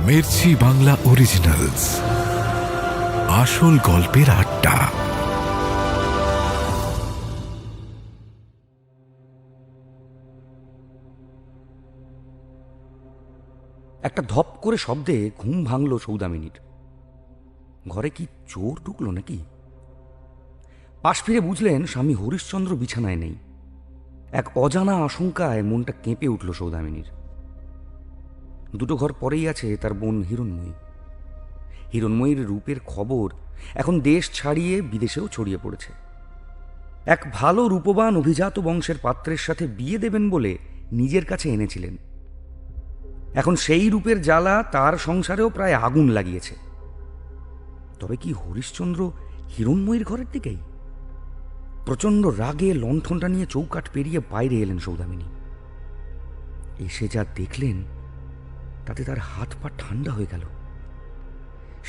Mirchi Bangla originals, আসল গল্পের আড্ডা। একটা ধপ করে শব্দে ঘুম ভাঙল সৌদামিনীর। ঘরে কি চোর ঢুকলো নাকি? পাশ ফিরে বুঝলেন স্বামী হরিশ্চন্দ্র বিছানায় নেই। এক অজানা আশঙ্কায় মনটা কেঁপে উঠল সৌদামিনীর। দুটো ঘর পরেই আছে তার বোন হিরণময়ী। হিরণময়ীর রূপের খবর এখন দেশ ছাড়িয়ে বিদেশেও ছড়িয়ে পড়েছে। এক ভালো রূপবান অভিজাত বংশের পাত্রের সাথে বিয়ে দেবেন বলে নিজের কাছে এনেছিলেন। এখন সেই রূপের জ্বালা তার সংসারেও প্রায় আগুন লাগিয়েছে। তবে কি হরিশ্চন্দ্র হিরণময়ীর ঘরের দিকেই? প্রচণ্ড রাগে লণ্ঠনটা নিয়ে চৌকাঠ পেরিয়ে বাইরে এলেন সৌদামিনী। এসে যা দেখলেন তাতে তার হাত পা ঠান্ডা হয়ে গেল।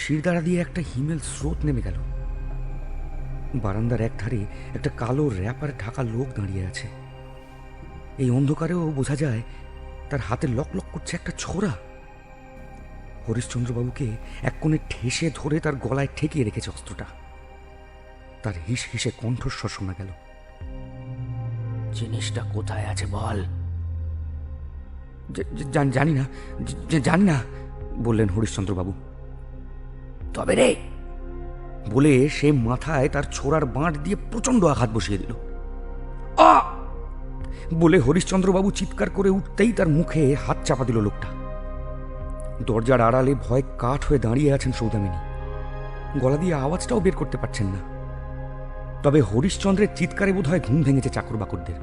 শিরদাঁড়া দিয়ে একটা হিমেল স্রোত নেমে গেল। বারান্দার এক ধারে একটা কালো র্যাপারে ঢাকা লোক দাঁড়িয়ে আছে। এই অন্ধকারেও বোঝা যায় তার হাতে লক লক করছে একটা ছোরা। হরিশ্চন্দ্রবাবুকে এক কোণে ঠেসে ধরে তার গলায় ঠেকিয়ে রেখেছে অস্ত্রটা। তার হিস হিসে কণ্ঠস্বর শোনা গেল, জিনিসটা কোথায় আছে বল। জানি না, জানি না বললেন হরিশ্চন্দ্রবাবু। তবে রে, বলে সে মাথায় তার ছোড়ার বাঁট দিয়ে প্রচণ্ড আঘাত বসিয়ে দিল। আ বলে হরিশ্চন্দ্রবাবু চিৎকার করে উঠতেই তার মুখে হাত চাপা দিল লোকটা। দরজার আড়ালে ভয় কাঠ হয়ে দাঁড়িয়ে আছেন সৌদামিনী। গলা দিয়ে আওয়াজটাও বের করতে পারছেন না। তবে হরিশ্চন্দ্রের চিৎকারে বোধ হয় ঘুম ভেঙেছে চাকর বাকরদের।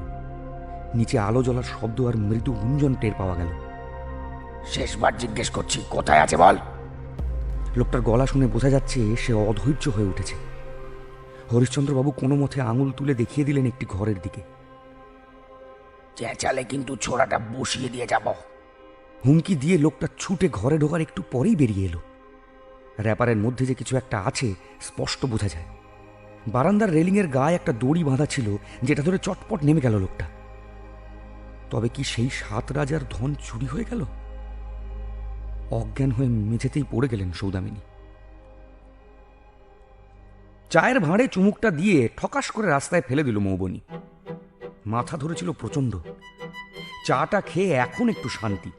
নিচে আলো জ্বলার শব্দ আর মৃদু গুঞ্জন টের পাওয়া গেল। শেষবার জিজ্ঞেস করছি, কোথায় আছে বল। লোকটার গলা শুনে বোঝা যাচ্ছে সে অধৈর্য হয়ে উঠেছে। হরিশ্চন্দ্রবাবু কোনো মতে আঙুল তুলে দেখিয়ে দিলেন একটি ঘরের দিকে। চেঁচালে কিন্তু ছোড়াটা বসিয়ে দিয়ে যাব। হুমকি দিয়ে লোকটা ছুটে ঘরে ঢোকার একটু পরেই বেরিয়ে এলো। র্যাপারের মধ্যে যে কিছু একটা আছে স্পষ্ট বোঝা যায়। বারান্দার রেলিংয়ের গায়ে একটা দড়ি বাঁধা ছিল, যেটা ধরে চটপট নেমে গেল লোকটা। তবে কি সেই 7 রাজার ধন চুরি হয়ে গেল? অজ্ঞান হয়ে মেঝেতেই পড়ে গেলেন সৌদামিনী। চায়ের ভাঁড়ে চুমুকটা দিয়ে ঠকাস করে রাস্তায় ফেলে দিল মৌবনী। মাথা ধরেছিল প্রচণ্ড। চাটা খেয়ে এখন একটু শান্তি।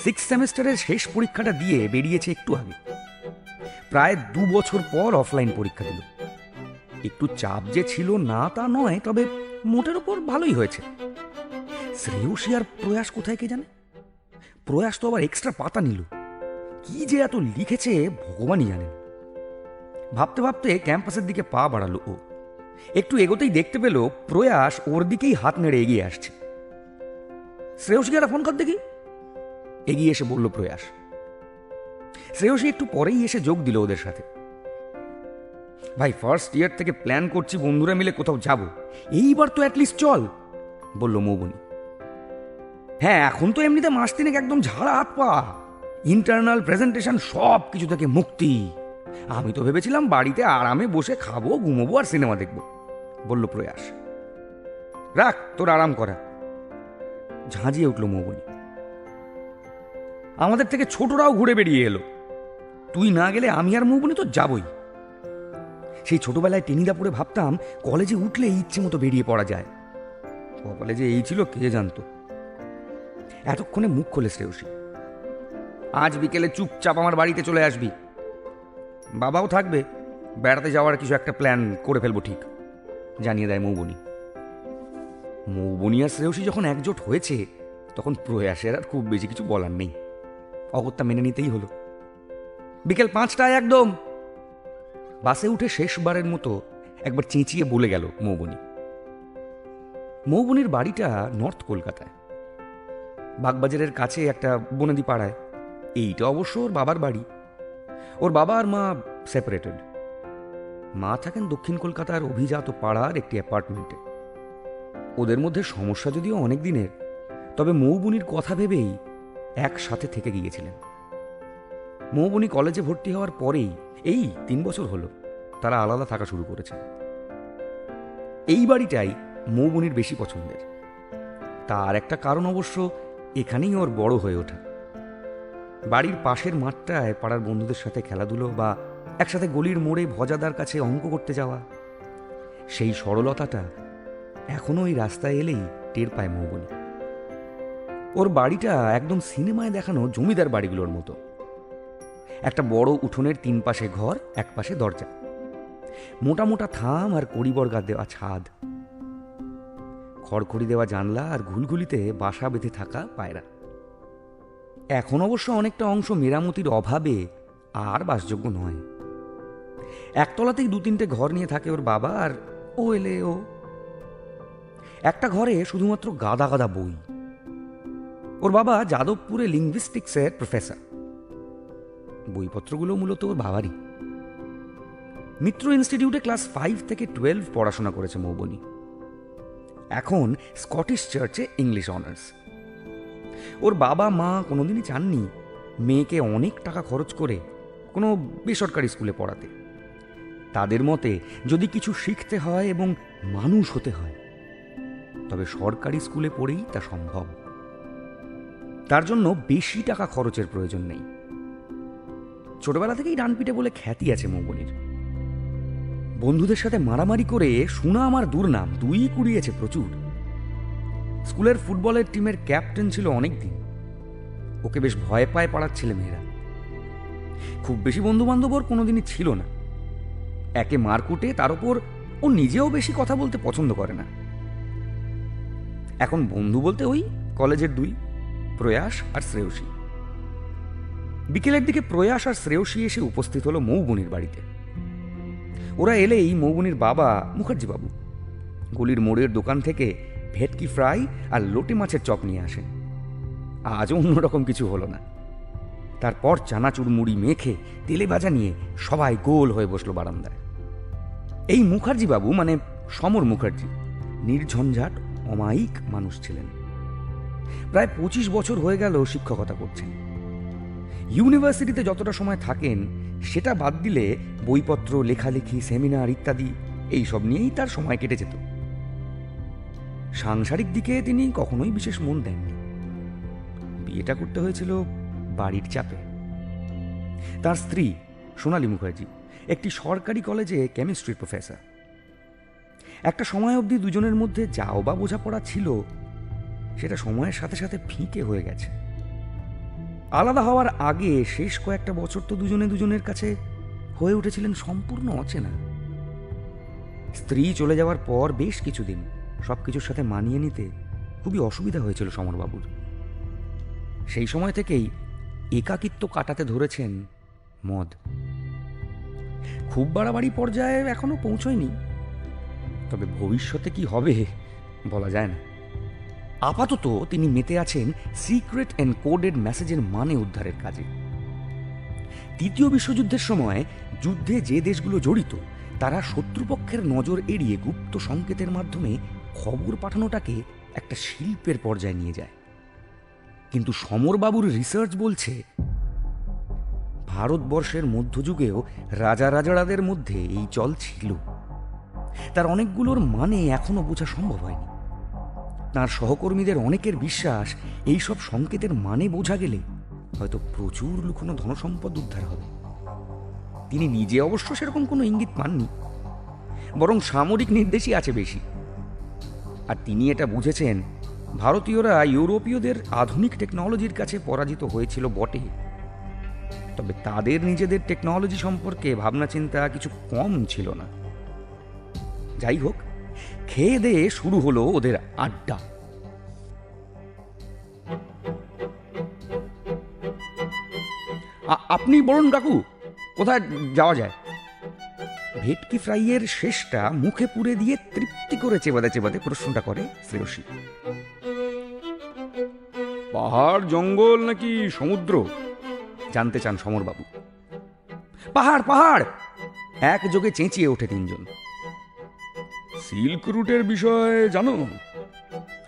6 সেমেস্টারের শেষ পরীক্ষাটা দিয়ে বেরিয়েছে একটু আগে। প্রায় 2 বছর পর অফলাইন পরীক্ষা দিল। একটু চাপ যে ছিল না তা নয়, তবে মোটের ওপর ভালোই হয়েছে। শ্রেয়সী আর প্রয়াস কোথায় কে জানে? প্রয়াস তো আবার এক্সট্রা পাতা নিল। কি যে এত লিখেছে ভগবানই জানেন। ভাবতে ভাবতে ক্যাম্পাসের দিকে পা বাড়ালো ও। একটু এগোতেই দেখতে পেল প্রয়াস ওর দিকেই হাত নেড়ে এগিয়ে আসছে। শ্রেয়সীকে একটা ফোন কর দেখি, এগিয়ে এসে বলল প্রয়াস। শ্রেয়সী একটু পরেই এসে যোগ দিল ওদের সাথে। ভাই, ফার্স্ট ইয়ার থেকে প্ল্যান করছি বন্ধুরা মিলে কোথাও যাব, এইবার তো অ্যাটলিস্ট চল, বলল মৌবনী। হ্যাঁ, এখন তো এমনিতে মাস তিনেক একদম ঝাড়া হাত পা, ইন্টারনাল প্রেজেন্টেশন সব কিছু থেকে মুক্তি। আমি তো ভেবেছিলাম বাড়িতে আরামে বসে খাবো, ঘুমোবো আর সিনেমা দেখব, বলল প্রয়াস। রাখ তোর আরাম করা, ঝাঁঝিয়ে উঠল মৌবনী। আমাদের থেকে ছোটরাও ঘুরে বেরিয়ে এলো। তুই না গেলে আমি আর মৌবনী তো যাবই। সেই ছোটবেলায় টেনিদা পড়ে ভাবতাম কলেজে উঠলে ইচ্ছে মতো বেরিয়ে পড়া যায়। কপালে যে এই ছিল কে জানতো। এতক্ষণে মুখ খোলে শ্রেয়সী। আজ বিকেলে চুপচাপ আমার বাড়িতে চলে আসবি। বাবাও থাকবে, বেড়াতে যাওয়ার কিছু একটা প্ল্যান করে ফেলবো ঠিক, জানিয়ে দেয় মৌবনী। মৌবনী আর শ্রেয়সী যখন একজোট হয়েছে, তখন প্রয়াসের আর খুব বেশি কিছু বলার নেই। অগত্যা মেনে নিতেই হলো। বিকেল 5টায় একদম। বাসে উঠে শেষবারের মতো একবার চেঁচিয়ে বলে গেল মৌবনী। মৌবনীর বাড়িটা নর্থ কলকাতায়, বাগবাজারের কাছে একটা বনেদি পাড়ায়। এইটা অবশ্য ওর বাবার বাড়ি। ওর বাবা আর মা সেপারেটেড। মা থাকেন দক্ষিণ কলকাতার অভিজাত পাড়ার একটি অ্যাপার্টমেন্টে। ওদের মধ্যে সমস্যা যদিও অনেক দিনের, তবে মৌবনীর কথা ভেবেই একসাথে থেকে গিয়েছিলেন। মৌবনী কলেজে ভর্তি হওয়ার পরেই এই 3 বছর হলো তারা আলাদা থাকা শুরু করেছে। এই বাড়িটাই মৌবনীর বেশি পছন্দের। তার একটা কারণ অবশ্য এখানেই ওর বড় হয়ে ওঠা। বাড়ির পাশের মাঠটায় পাড়ার বন্ধুদের সাথে খেলাধুলো বা একসাথে গলির মোড়ে ভজাদার কাছে অঙ্ক করতে যাওয়া, সেই সরলতাটা এখনো ওই রাস্তায় এলেই টের পায় মৌবনী। ওর বাড়িটা একদম সিনেমায় দেখানো জমিদার বাড়িগুলোর মতো। একটা বড় উঠোনের 3 পাশে ঘর, এক পাশে দরজা, মোটা মোটা থাম আর কড়িবর্গা দেওয়া ছাদ, খড়খড়ি দেওয়া জানলা আর ঘুলঘুলিতে বাসা বেঁধে থাকা পায়রা। এখন অবশ্য অনেকটা অংশ মেরামতির অভাবে আর বাসযোগ্য নয়। একতলাতেই 2-3টে ঘর নিয়ে থাকে ওর বাবা, আর ও এলে ও। একটা ঘরে শুধুমাত্র গাদা গাদা বই। ওর বাবা যাদবপুরে লিঙ্গুইস্টিক্সের প্রফেসর। বইপত্রগুলো মূলত ওর বাবারই। মিত্র ইনস্টিটিউটে ক্লাস 5 থেকে 12 পড়াশোনা করেছে মৌবনী। এখন স্কটিশ চার্চে ইংলিশ অনার্স। ওর বাবা মা কোনোদিনই চাননি মেয়েকে অনেক টাকা খরচ করে কোনো বেসরকারি স্কুলে পড়াতে। তাদের মতে যদি কিছু শিখতে হয় এবং মানুষ হতে হয়, তবে সরকারি স্কুলে পড়েই তা সম্ভব। তার জন্য বেশি টাকা খরচের প্রয়োজন নেই। ছোটবেলা থেকেই ডানপিটে বলে খ্যাতি আছে মৌবনীর। বন্ধুদের সাথে মারামারি করে সুনাম আর দুর্নাম দুই কুড়িয়েছে প্রচুর। স্কুলের ফুটবলের টিমের ক্যাপ্টেন ছিল অনেকদিন। ওকে বেশ ভয় পায় পাড়ার ছেলেমেয়েরা। খুব বেশি বন্ধু বান্ধব ওর কোনোদিনই ছিল না। একে মারকুটে, তার উপর ও নিজেও বেশি কথা বলতে পছন্দ করে না। এখন বন্ধু বলতে ওই কলেজের 2, প্রয়াস আর শ্রেয়সী। বিকেলের দিকে প্রয়াস আর শ্রেয়সী এসে উপস্থিত হলো মৌবনীর বাড়িতে। ওরা এলেই মৌবনীর বাবা মুখার্জি বাবু গলির মোড়ের দোকান থেকে ভেটকি ফ্রাই আর লোটে মাছের চপ নিয়ে আসেন। আজও অন্যরকম কিছু হলো না। তারপর চানাচুর মুড়ি মেখে তেলে ভাজা নিয়ে সবাই গোল হয়ে বসলো বারান্দায়। এই মুখার্জি বাবু মানে সমর মুখার্জি নির্ঝঞ্ঝাট অমায়িক মানুষ ছিলেন। প্রায় 25 বছর হয়ে গেল শিক্ষকতা করছেন। ইউনিভার্সিটিতে যতটা সময় থাকেন সেটা বাদ দিলে বইপত্র, লেখালেখি, সেমিনার ইত্যাদি এইসব নিয়েই তার সময় কেটে যেত। সাংসারিক দিকে তিনি কখনোই বিশেষ মন দেননি। বিয়েটা করতে হয়েছিল বাড়ির চাপে। তার স্ত্রী সোনালী মুখার্জি একটি সরকারি কলেজে কেমিস্ট্রির প্রফেসর। একটা সময় অবধি দুজনের মধ্যে যাও বা বোঝাপড়া ছিল, সেটা সময়ের সাথে সাথে ফিকে হয়ে গেছে। আলাদা হওয়ার আগে শেষ কয়েকটা বছর তো দুজনে দুজনের কাছে হয়ে উঠেছিলেন সম্পূর্ণ অচেনা। স্ত্রী চলে যাওয়ার পর বেশ কিছুদিন সবকিছুর সাথে মানিয়ে নিতে খুবই অসুবিধা হয়েছিল সমরবাবুর। সেই সময় থেকেই একাকিত্ব কাটাতে ধরেছেন মদ। খুব বাড়াবাড়ি পর্যায়ে এখনো পৌঁছয়নি, তবে ভবিষ্যতে কি হবে বলা যায় না। আপাতত তিনি মেতে আছেন সিক্রেট এনকোডেড মেসেজের মানে উদ্ধারের কাজে। তৃতীয় বিশ্বযুদ্ধের সময় যুদ্ধে যে দেশগুলো জড়িত তারা শত্রুপক্ষের নজর এড়িয়ে গুপ্ত সংকেতের মাধ্যমে খবর পাঠানোটাকে একটা শিল্পের পর্যায়ে নিয়ে যায়। কিন্তু সমরবাবুর রিসার্চ বলছে ভারতবর্ষের মধ্যযুগেও রাজা রাজারাদের মধ্যে এই চল ছিল। তার অনেকগুলোর মানে এখনো বোঝা সম্ভব হয়নি। তার সহকর্মীদের অনেকের বিশ্বাস এইসব সংকেতের মানে বোঝা গেলে হয়তো প্রচুর লুকোনো ধনসম্পদ উদ্ধার হবে। তিনি নিজে অবশ্য সেরকম কোনো ইঙ্গিত পাননি, বরং সামরিক নির্দেশই আছে বেশি। আর তিনি এটা বুঝেছেন ভারতীয়রা ইউরোপীয়দের আধুনিক টেকনোলজির কাছে পরাজিত হয়েছিল বটে, তবে তাদের নিজেদের টেকনোলজি সম্পর্কে ভাবনা চিন্তা কিছু কম ছিল না। যাই হোক, খেয়ে দেয়ে শুরু হলো ওদের আড্ডা। আপনি বলুন কাকু, কোথায় যাওয়া যায়? ভেটকি ফ্রাইয়ের শেষটা মুখে পুরে দিয়ে তৃপ্তি করে চেবাদে চেবাদে প্রশ্নটা করে শ্রেয়সী। পাহাড়, জঙ্গল নাকি সমুদ্র জানতে চান সমরবাবু। পাহাড় পাহাড়, একযোগে চেঁচিয়ে ওঠে তিনজন। সিল্ক রুটের বিষয়ে জানো?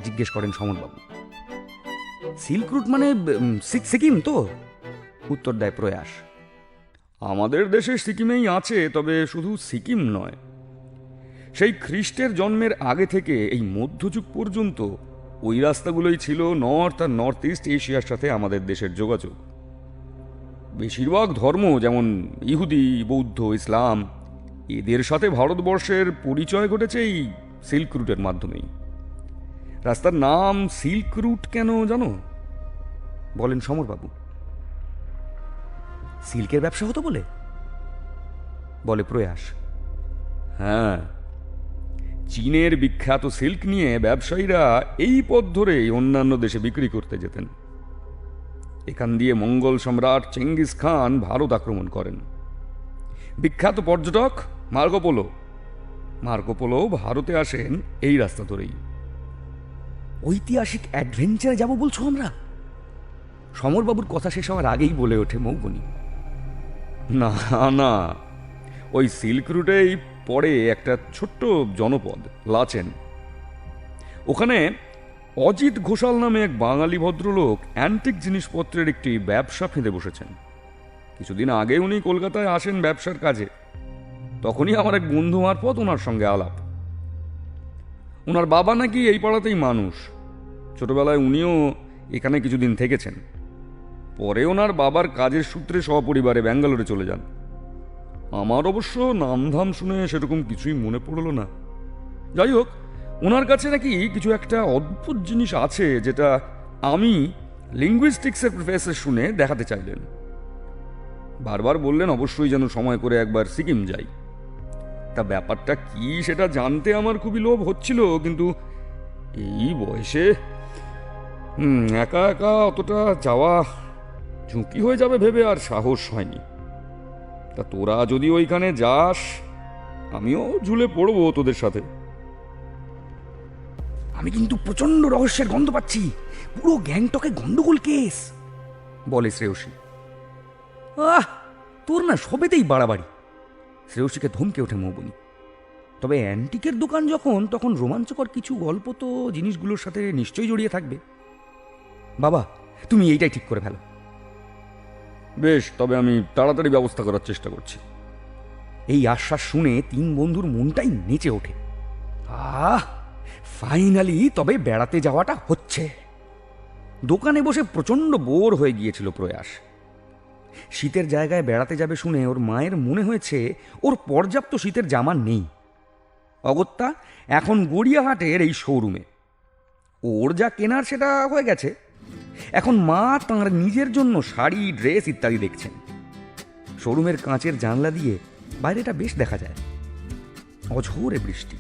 জিজ্ঞেস করেন সমরবাবু। সিল্ক রুট মানে সিকিম তো, উত্তর দেয় প্রয়াস। আমাদের দেশে সিকিমেই আছে, তবে শুধু সিকিম নয়, সেই খ্রিস্টের জন্মের আগে থেকে এই মধ্যযুগ পর্যন্ত ওই রাস্তাগুলোই ছিল নর্থ আর নর্থ ইস্ট এশিয়ার সাথে আমাদের দেশের যোগাযোগ। বেশিরভাগ ধর্ম যেমন ইহুদি, বৌদ্ধ, ইসলাম এদের সাথে ভারতবর্ষের পরিচয় ঘটেছে এই সিল্ক রুটের মাধ্যমেই। রাস্তার নাম সিল্ক রুট কেন জানো? বলেন সমরবাবু। সিল্কের ব্যবসা হতো বলে, বলে প্রয়াস। হ্যাঁ, চীনের বিখ্যাত সিল্ক নিয়ে ব্যবসায়ীরা এই পথ ধরেই অন্যান্য দেশে বিক্রি করতে যেতেন। এখান দিয়ে মঙ্গল সম্রাট চেঙ্গিস খান ভারত আক্রমণ করেন। বিখ্যাত পর্যটক মার্কোপোলো ভারতে আসেন এই রাস্তা ধরেই। ঐতিহাসিক অ্যাডভেঞ্চারে যাব বলছো আমরা? সমরবাবুর কথা শেষ হওয়ার আগেই বলে ওঠে মৌবনি। না না, ওই সিল্ক রুটেই পড়ে একটা ছোট্ট জনপদ লাচেন। ওখানে অজিত ঘোষাল নামে এক বাঙালি ভদ্রলোক অ্যান্টিক জিনিসপত্রের একটি ব্যবসা ফেঁদে বসেছেন। কিছুদিন আগে উনি কলকাতায় আসেন ব্যবসার কাজে। তখনই আমার এক বন্ধু মারফত ওনার সঙ্গে আলাপ। ওনার বাবা নাকি এই পাড়াতেই মানুষ। ছোটবেলায় উনিও এখানে কিছুদিন থেকেছেন। পরে ওনার বাবার কাজের সূত্রে সপরিবারে ব্যাঙ্গালোরে চলে যান। আমার অবশ্য নামধাম শুনে সেরকম কিছুই মনে পড়ল না। যাই হোক, ওনার কাছে নাকি কিছু একটা অদ্ভুত জিনিস আছে যেটা আমি লিঙ্গুইস্টিক্সের প্রফেসর শুনে দেখাতে চাইলেন। বারবার বললেন অবশ্যই যেন সময় করে একবার সিকিম যাই। তা ব্যাপারটা কি সেটা জানতে আমার খুবই লোভ হচ্ছিল, কিন্তু এই বয়সে একা একা অতটা যাওয়া ঝুঁকি হয়ে যাবে ভেবে আর সাহস হয়নি। তা তোরা যদি ওইখানে যাস, আমিও ঝুলে পড়বো তোদের সাথে। আমি কিন্তু প্রচন্ড রহস্যের গন্ধ পাচ্ছি। পুরো গ্যাংটকে গন্ডগোল কেস, বলে শ্রেয়সী। তোর না সবেতেই বাড়াবাড়ি। শ্রেয়সীকে ধমকে ওঠে মৌবনি। তবে অ্যান্টিকের দোকান যখন, তখন রোমাঞ্চকর কিছু গল্প তো জিনিসগুলোর সাথে নিশ্চয়ই জড়িয়ে থাকবে। বাবা, তুমি এইটাই ঠিক করে ফেলো। বেশ, তবে আমি তাড়াতাড়ি ব্যবস্থা করার চেষ্টা করছি। এই আশ্বাস শুনে তিন বন্ধুর মনটাই নেচে ওঠে। ফাইনালি তবে বেড়াতে যাওয়াটা হচ্ছে। দোকানে বসে প্রচন্ড বোর হয়ে গিয়েছিল প্রয়াস। শীতের জায়গায় বেড়াতে যাবে শুনে ওর মায়ের মনে হয়েছে ওর পর্যাপ্ত শীতের জামা নেই। অগত্যা এখন গড়িয়াহাটের এই শোরুমে ওর যা কেনার সেটা হয়ে গেছে। এখন মা তাঁর নিজের জন্য শাড়ি, ড্রেস ইত্যাদি দেখছেন। শোরুমের কাঁচের জানলা দিয়ে বাইরেটা বেশ দেখা যায়। অঝোরে বৃষ্টি।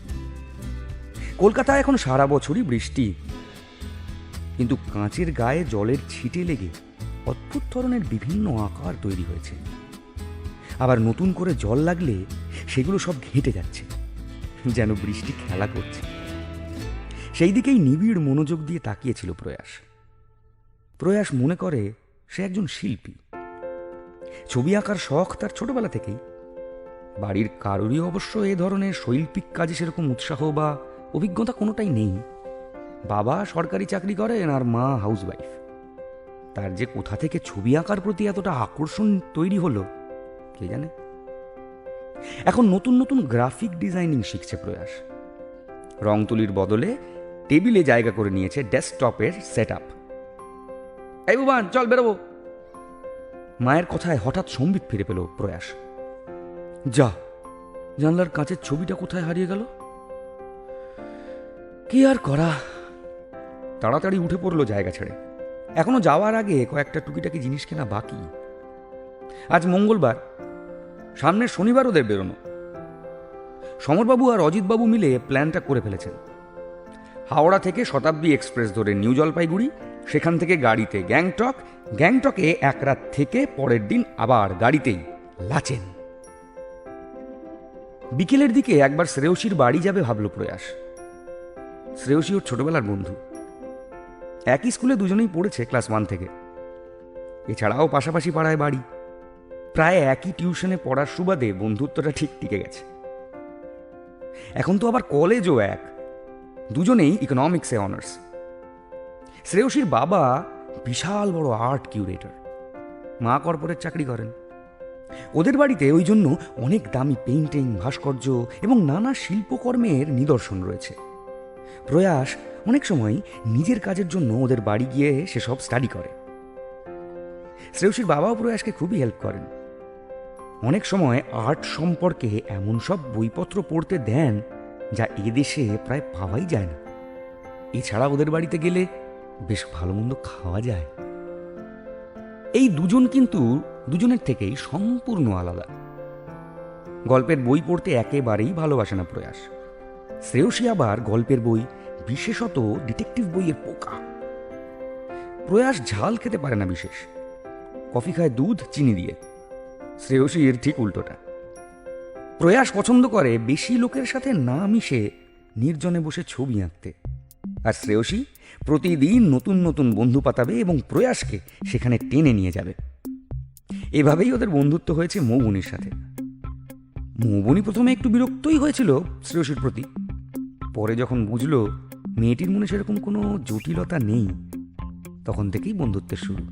কলকাতায় এখন সারা বছরই বৃষ্টি, কিন্তু কাঁচের গায়ে জলের ছিটে লেগে অদ্ভুত ধরনের বিভিন্ন আকার তৈরি হয়েছে। আবার নতুন করে জল লাগলে সেগুলো সব ঘেঁটে যাচ্ছে, যেন বৃষ্টি খেলা করছে। সেই দিকেই নিবিড় মনোযোগ দিয়ে তাকিয়েছিল প্রয়াস। প্রয়াস মনে করে সে একজন শিল্পী। ছবি আঁকার শখ তার ছোটবেলা থেকেই। বাড়ির কারোরই অবশ্য এ ধরনের শৈল্পিক কাজে সেরকম উৎসাহ বা অভিজ্ঞতা কোনোটাই নেই। বাবা সরকারি চাকরি করেন আর মা হাউসওয়াইফ। তার যে কোথা থেকে ছবি আঁকার প্রতি এতটা আকর্ষণ তৈরি হলো কে জানে। এখন নতুন নতুন গ্রাফিক ডিজাইনিং শিখছে প্রয়াস। রং তুলির বদলে টেবিলে জায়গা করে নিয়েছে ডেস্কটপের সেট আপ। এই বুবান, চল বেরোবো। মায়ের কথায় হঠাৎ সম্বিত ফিরে পেল প্রয়াস। যা, জানলার কাঁচের ছবিটা কোথায় হারিয়ে গেল? কি আর করা, তাড়াতাড়ি উঠে পড়লো জায়গা ছেড়ে। এখনো যাওয়ার আগে কয়েকটা টুকিটাকি জিনিস কেনা বাকি। আজ মঙ্গলবার, সামনের শনিবার ওদের বেরোনো। সমরবাবু আর অজিতবাবু মিলে প্ল্যানটা করে ফেলেছেন। হাওড়া থেকে শতাব্দী এক্সপ্রেস ধরে নিউ জলপাইগুড়ি, সেখান থেকে গাড়িতে গ্যাংটক, গ্যাংটকে এক রাত থেকে পরের দিন আবার গাড়িতেই লাচেন। বিকেলের দিকে একবার শ্রেয়সীর বাড়ি যাবে ভাবল প্রয়াস। শ্রেয়সী ওর ছোটবেলার বন্ধু। একই স্কুলে দুজনেই পড়েছে ক্লাস 1 থেকে। এছাড়াও পাশাপাশি পাড়ায় বাড়ি। প্রায় একই টিউশনে পড়ার সুবাদে বন্ধুত্বটা ঠিক টিকে গেছে। এখন তো আবার কলেজও এক, দুজনেই ইকোনমিক্সে অনার্স। শ্রেয়সীর বাবা বিশাল বড় আর্ট কিউরেটর, মা কর্পোরেট চাকরি করেন। ওদের বাড়িতে ওই জন্য অনেক দামি পেইন্টিং, ভাস্কর্য এবং নানা শিল্পকর্মের নিদর্শন রয়েছে। প্রয়াস অনেক সময় নিজের কাজের জন্য ওদের বাড়ি গিয়ে সেসব স্টাডি করে। শ্রেয়সীর বাবাও প্রয়াসকে খুবই হেল্প করেন। অনেক সময় আর্ট সম্পর্কে এমন সব বইপত্র পড়তে দেন যা এদেশে প্রায় পাওয়াই যায় না। এছাড়া ওদের বাড়িতে গেলে বেশ ভালো মন্দ খাওয়া যায়। এই দুজন কিন্তু দুজনের থেকেই সম্পূর্ণ আলাদা। গল্পের বই পড়তে একেবারেই ভালোবাসে না প্রয়াস। শ্রেয়সী আবার গল্পের বই, বিশেষত ডিটেকটিভ বইয়ের পোকা। প্রয়াস ঝাল খেতে পারে না বিশেষ, কফি খায় দুধ চিনি দিয়ে। শ্রেয়সী এর ঠিক উল্টোটা। প্রয়াস পছন্দ করে বেশি লোকের সাথে না মিশে নির্জনে বসে ছবি আঁকতে, আর শ্রেয়সী প্রতিদিন নতুন নতুন বন্ধু পাতাবে এবং প্রয়াসকে সেখানে টেনে নিয়ে যাবে। এভাবেই ওদের বন্ধুত্ব হয়েছে মৌবনির সাথে। মৌবনি প্রথমে একটু বিরক্তই হয়েছিল শ্রেয়সীর প্রতি, পরে যখন বুঝলো মেয়েটির মনে সেরকম কোনো জটিলতা নেই, তখন থেকেই বন্ধুত্বের শুরু।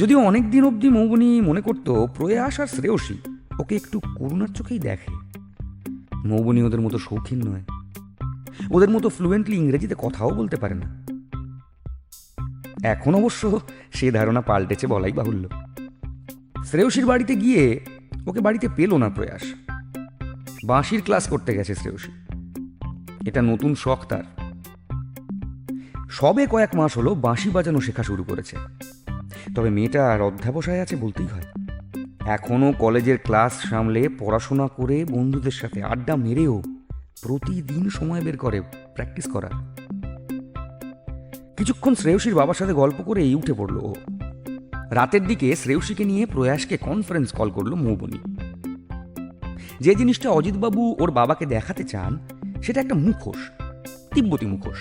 যদিও অনেক দিন অবধি মৌবনি মনে করত প্রয়াস আর শ্রেয়সী ওকে একটু করুণার চোখেই দেখে। মৌবনি ওদের মতো শৌখিন নয়, ওদের মতো ফ্লুয়েন্টলি ইংরেজিতে কথাও বলতে পারে না। এখন অবশ্য সে ধারণা পাল্টেছে বলাই বাহুল্য। শ্রেয়সীর বাড়িতে গিয়ে ওকে বাড়িতে পেল না প্রয়াস। বাঁশির ক্লাস করতে গেছে শ্রেয়সী, এটা নতুন শখ তার। সবে কয়েক মাস হলো বাঁশি বাজানো শেখা শুরু করেছে, তবে মেয়েটা আর অধ্যাবসায় আছে বলতেই হয়। এখনও কলেজের ক্লাস সামলে পড়াশোনা করে বন্ধুদের সাথে আড্ডা মেরেও প্রতিদিন সময় বের করে প্র্যাকটিস করা। কিছুক্ষণ শ্রেয়সীর বাবার সাথে গল্প করেই উঠে পড়ল ও। রাতের দিকে শ্রেয়সীকে নিয়ে প্রয়াসকে কনফারেন্স কল করলো মৌবনি। যে জিনিসটা অজিতবাবু ওর বাবাকে দেখাতে চান সেটা একটা মুখোশ, তিব্বতী মুখোশ।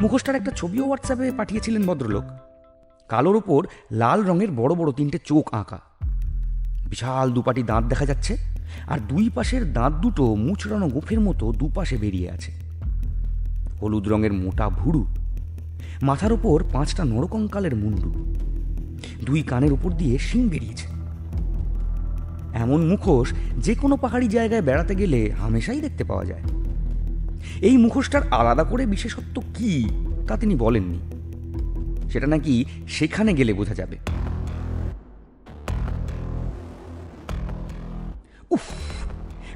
মুখোশটার একটা ছবিও হোয়াটসঅ্যাপে পাঠিয়েছিলেন ভদ্রলোক। কালোর ওপর লাল রঙের বড় বড় 3টে চোখ আঁকা, বিশাল দুপাটি দাঁত দেখা যাচ্ছে, আর দুই পাশের দাঁত দুটো মুচড়ানো গোফের মতো দুপাশে বেরিয়ে আছে। হলুদ রঙের মোটা ভুরু, মাথার ওপর 5টা নরকঙ্কালের মুন্ডু, 2 কানের উপর দিয়ে শিং বেরিয়েছে। এমন মুখোশ যে কোনো পাহাড়ি জায়গায় বেড়াতে গেলে হামেশাই দেখতে পাওয়া যায়। এই মুখোশটার আলাদা করে বিশেষত্ব কি তা তিনি বলেননি, সেটা নাকি সেখানে গেলে বোঝা যাবে। উফ,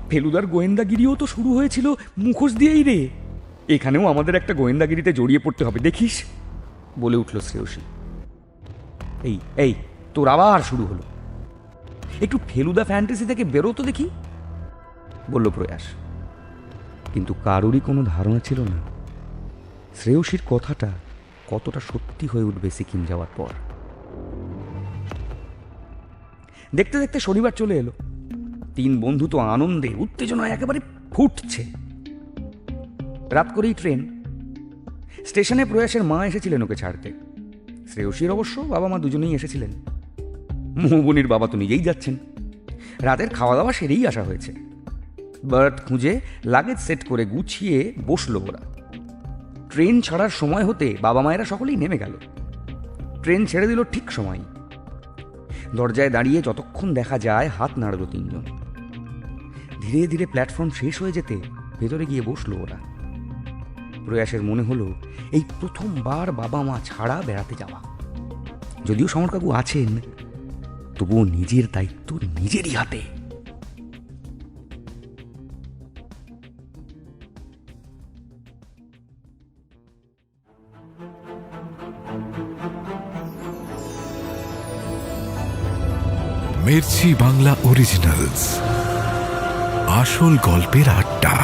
ফেলুদার গোয়েন্দাগিরিও তো শুরু হয়েছিল মুখোশ দিয়েই রে। এখানেও আমাদের একটা গোয়েন্দাগিরিতে জড়িয়ে পড়তে হবে দেখিস, বলে উঠল শ্রেয়সী। এই এই তোর আবার শুরু হলো, একটু ফেলুদা ফ্যান্টাসি থেকে বেরোতো দেখি, বলল প্রয়াস। কিন্তু কারোরই কোনো ধারণা ছিল না শ্রেয়সীর কথাটা কতটা সত্যি হয়ে উঠবে সিকিম যাওয়ার পর। দেখতে দেখতে শনিবার চলে এলো। 3 বন্ধু তো আনন্দে উত্তেজনায় একেবারে ফুটছে। রাত করেই ট্রেন। স্টেশনে প্রয়াসের মা এসেছিলেন ওকে ছাড়তে। শ্রেয়সীর অবশ্য বাবা মা দুজনেই এসেছিলেন। মৌবনির বাবা তো নিজেই যাচ্ছেন। রাতের খাওয়া দাওয়া সেরেই আসা হয়েছে। বার্থ খুঁজে লাগেজ সেট করে গুছিয়ে বসলো ওরা। ট্রেন ছাড়ার সময় হতে বাবা মায়েরা সকলেই নেমে গেল। ট্রেন ছেড়ে দিল ঠিক সময়। দরজায় দাঁড়িয়ে যতক্ষণ দেখা যায় হাত নাড়ল 3 জন। ধীরে ধীরে প্ল্যাটফর্ম শেষ হয়ে যেতে ভেতরে গিয়ে বসলো ওরা। প্রয়াসের মনে হলো এই প্রথমবার বাবা মা ছাড়া বেড়াতে যাওয়া। যদিও সমরকাকু আছেন, তবুও নিজের দায়িত্ব নিজেরই হাতে। মির্চি বাংলা অরিজিনালস, আসল গল্পের আড্ডা।